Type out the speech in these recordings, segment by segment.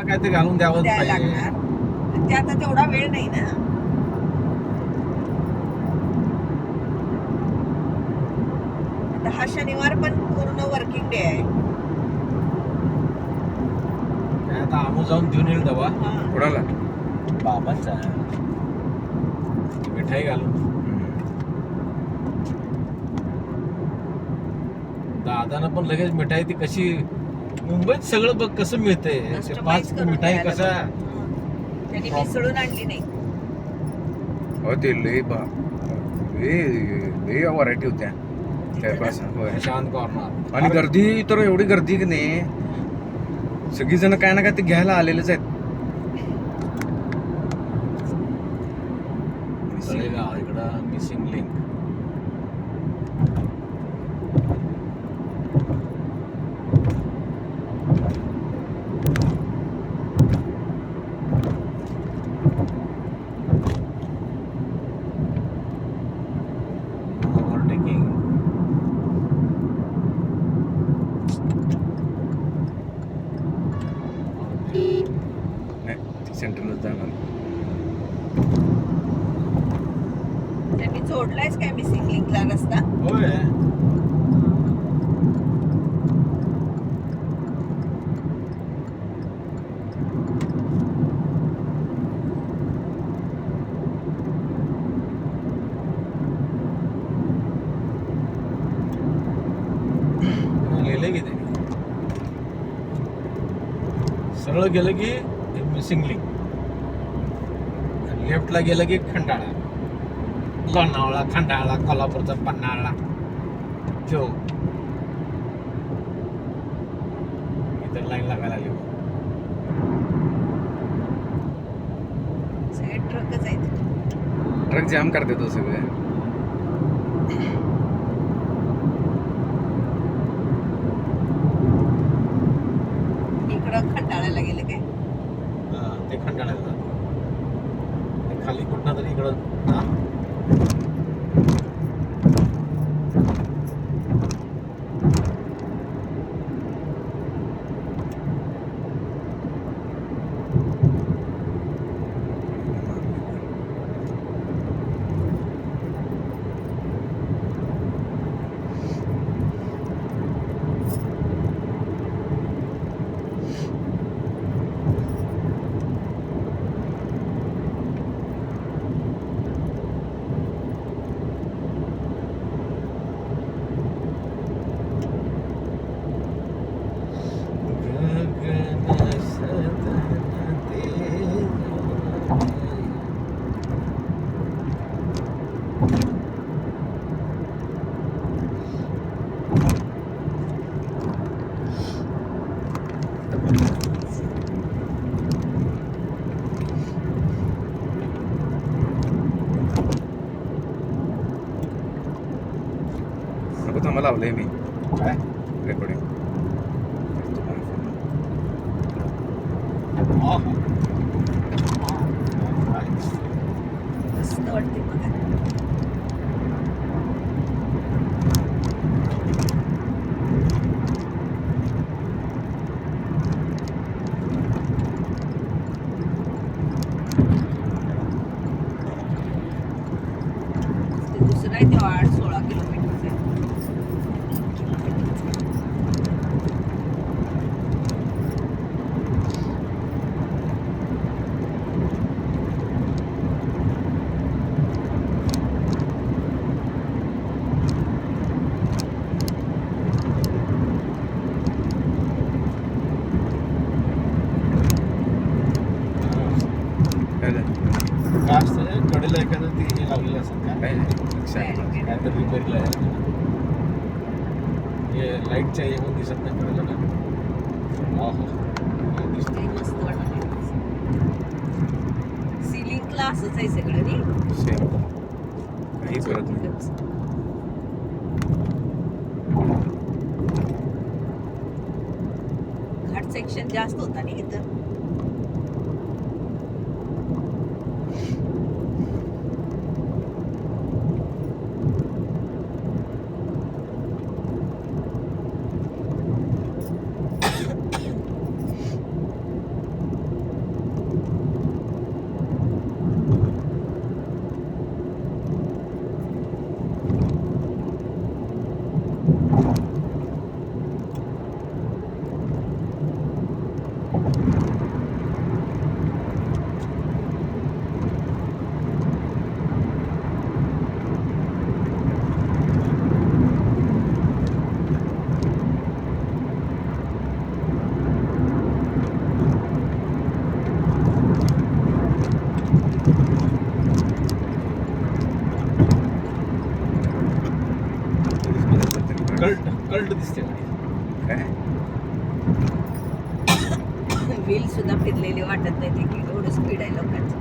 काय ते घालून द्यावंच द्यायला पाहिजे. लागणार. ते आता तेवढा वेळ नाही ना. आता हा शनिवार पण पूर्ण वर्किंग डे आहे. काय आता आमू जाऊन देऊन येईल डबा हा. कोणाला? बाबांचा मिठाई घालून. दादानं पण लगेच मिठाई ती कशी मुंबईत सगळं बघ कसं मिळतंय. ते Customize 5 करून मिठाई द्यायला कसा बघ. त्यांनी मिसळून आणली नाही. हो ते लय व्हरायटी होत्या त्या तिथं ना? पास. होय. शांत कॉर्नर आणि गर्दी तर एवढी गर्दी की नाही, सगळीजण काय ना काय ते घ्यायला आलेलेच आहेत. तळेगाव इकडं मिसिंग लिंक. ओव्हरटेकिंग. नाही सेंटरलाच जाणार. त्यांनी जोडलायच काय मिसिंग लिंकला रस्ता? होय. लिहिलंय की ते सरळ गेलं की मिसिंग लिंक, लेफ्टला गेलं की खंडाळा, लोणावळा, खंडाळा, कोल्हापूरचा पन्हाळा. जो इतर लाईन लागायला लागली. सगळे ट्रकच आहेत. ट्रक जाम करते तो सगळे. इकडं खंडाळ्याला गेले काय? ते खंडाळ्याला जातं. ते खाली कुठनं तरी इकडं नको थांबा, लावलंय मी काय रेकॉर्डिंग. मस्त वाटते बघा. ते दुसरं आहे ते 8-16 किलोमीटरचं आहे. काय झालं? काय असतं कडेला एखादं ते हे लावलेलं असतं काय काय नाही, लक्षात नाही. काय तर रिपेअरला हे लाईटच्या येऊन दिसत नाही कडेला ना. दिसते. ते मस्त वाटते. सिलिंगला असंच आहे सगळं नाही. सेम काही करत नाही. घाट सेक्शन जास्त होता नाही इथं. पलट दिसते गाडी. काय व्हील सुद्धा फिरलेली वाटत नाही ती की एवढं स्पीड आहे लोकांचं.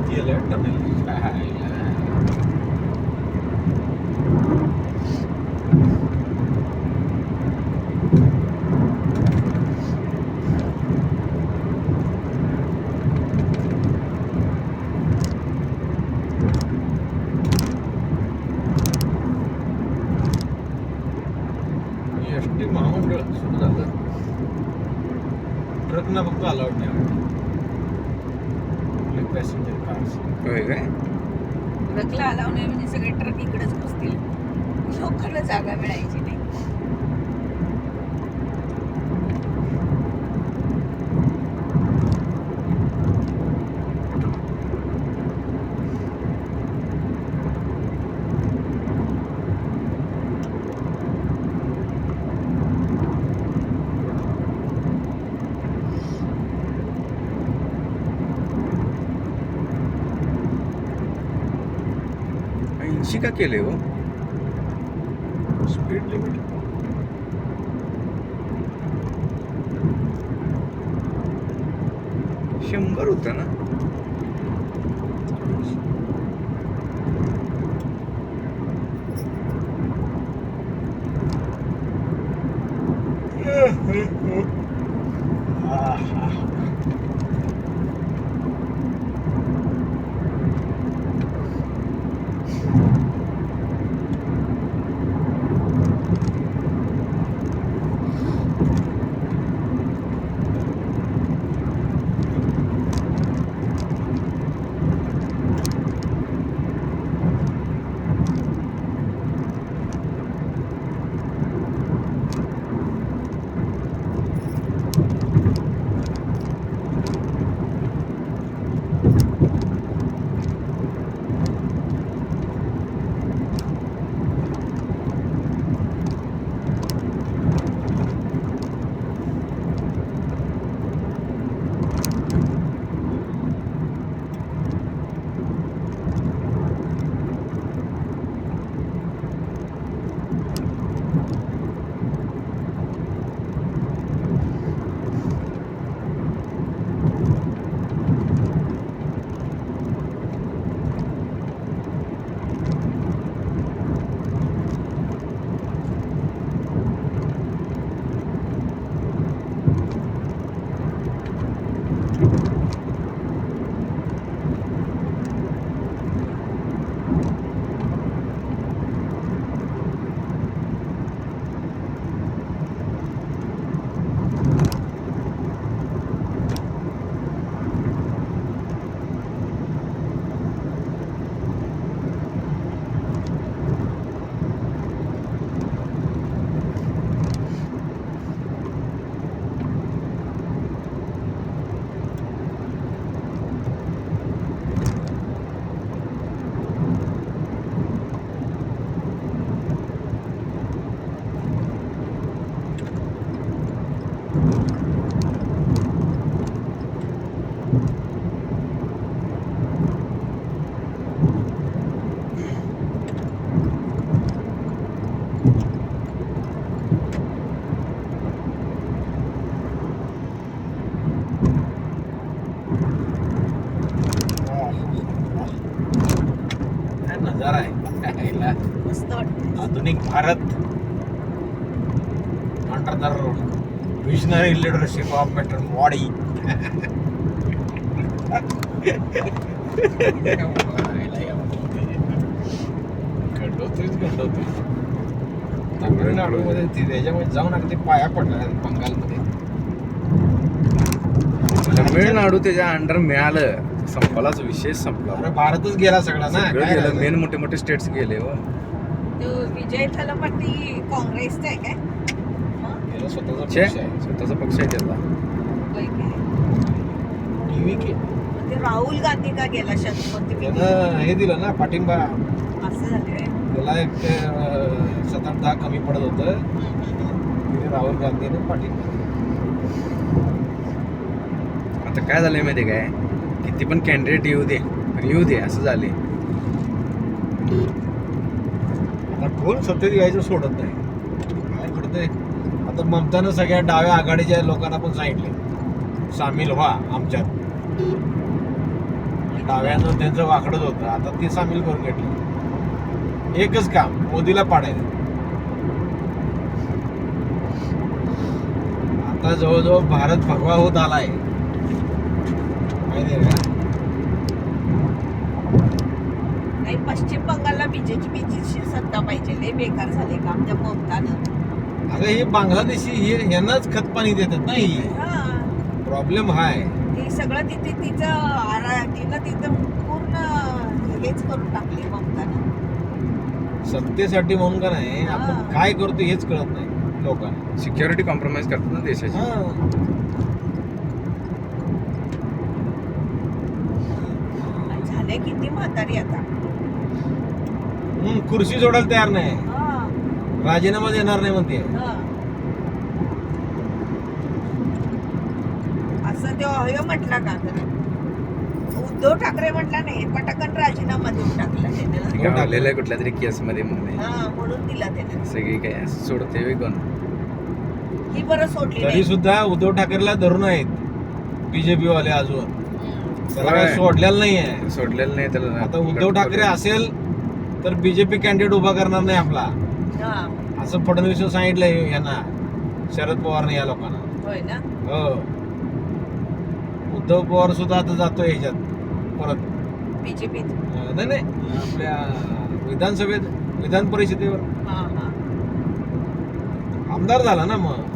गेलं टनेल. एसटी महामंडळ सुरू झालं. ट्रकना फक्त अलाउड नाही पॅसेंजर कार्स. होय काय ट्रकला अलाव नाही म्हणजे सगळे ट्रक इकडेच बसतील, लोकांना जागा मिळायची नाही. ऐंशी का केले हो स्पीड लिमिट. शंभर होतं ना. काय नजारा आहे ह्याला. मस्त वाटतं. आधुनिक Bharat under the visionary leadership of मेट्रो मॉडी. गंडवतोय तामिळनाडूमध्ये त्याच्यामध्ये जाऊन अगदी पाया पडणार बंगालमध्ये. तमिळनाडू त्याच्या अंडर मिळालं, संपलाच, विशेष संपला. अरे भारतच गेला सगळा ना. सगळं काय गेलं, राहिलं? मेन मोठे मोठे स्टेट्स गेले हो. तो विजय थालापती काँग्रेसचा आहे काय? हं? याला स्वतःचा छे, पक्ष आहे. स्वतःचा पक्ष आहे त्याला. होय काय? DVK. मग ते राहुल गांधी का गेला शतपथी त्यानं हे दिलं ना पाठिंबा. असं झालंय. त्याला एक 7-8-10 कमी पडत होतं. तिने राहुल गांधीने पाठिंबा दिला. आता काय झालंय माहिती काय, किती पण कॅन्डिडेट येऊ दे असं झाले. आता कोण सत्तेत यायचं सोडत नाही. काय करतंय आता ममतानं सगळ्या डाव्या आघाडीच्या लोकांना पण सांगितले सामील व्हा आमच्यात. डाव्यानं त्यांचं वाकडच होतं, आता ते सामील करून घेतलं. एकच काम, मोदीला पाडायचं. आता जवळजवळ भारत भगवा होत आलाय माहिती आहे का? नाही, पश्चिम बंगालला बीजेपीची सत्ता पाहिजे. लय बेकार झाले काम त्या ममतानं. अगं ही बांगलादेशी हे यांनाच खतपाणी देतात ना. ही हा, प्रॉब्लेम हाय. ते सगळं तिथे तिनं तिथं पूर्ण हेच करून टाकले ममतानं. सत्तेसाठी म्हणून का नाही, हा. आपण काय करतो हेच कळत नाही लोकांना. सिक्युरिटी कॉम्प्रोमाइज करतात ना देशाची. झाले किती म्हातारी आता. खुर्ची सोडायला तयार नाही, हा, राजीनामा देणार नाही म्हणते. हा. असं ते हे म्हटला का तर उद्धव ठाकरे म्हटला नाही, पटकन राजीनामा देऊन टाकला त्याने. गावलेलं आहे कुठल्या तरी केस मध्ये मम्मी. हा, म्हणून दिला त्याने. सगळी काय असं सोडते वे कोण. ही बरं सोडली तरी नाही. सुद्धा उद्धव ठाकरेला धरून आहेत बीजेपी वाले अजून. हम्म. त्याला काही सोडलेलं नाहीये. सोडलेलं नाही त्याला. आता उद्धव ठाकरे असेल तर बीजेपी कॅन्डिडेट उभा करणार नाही आपला, हा, असं फडणवीस सांगितलंय यांना, शरद पवारने या लोकांना. होय ना. हो, उद्धव पवार सुद्धा आता जातोय ह्याच्यात परत. बीजेपीत. नाही नाही, आपल्या विधान परिषदेवर हा, हा. आमदार झाला ना मग.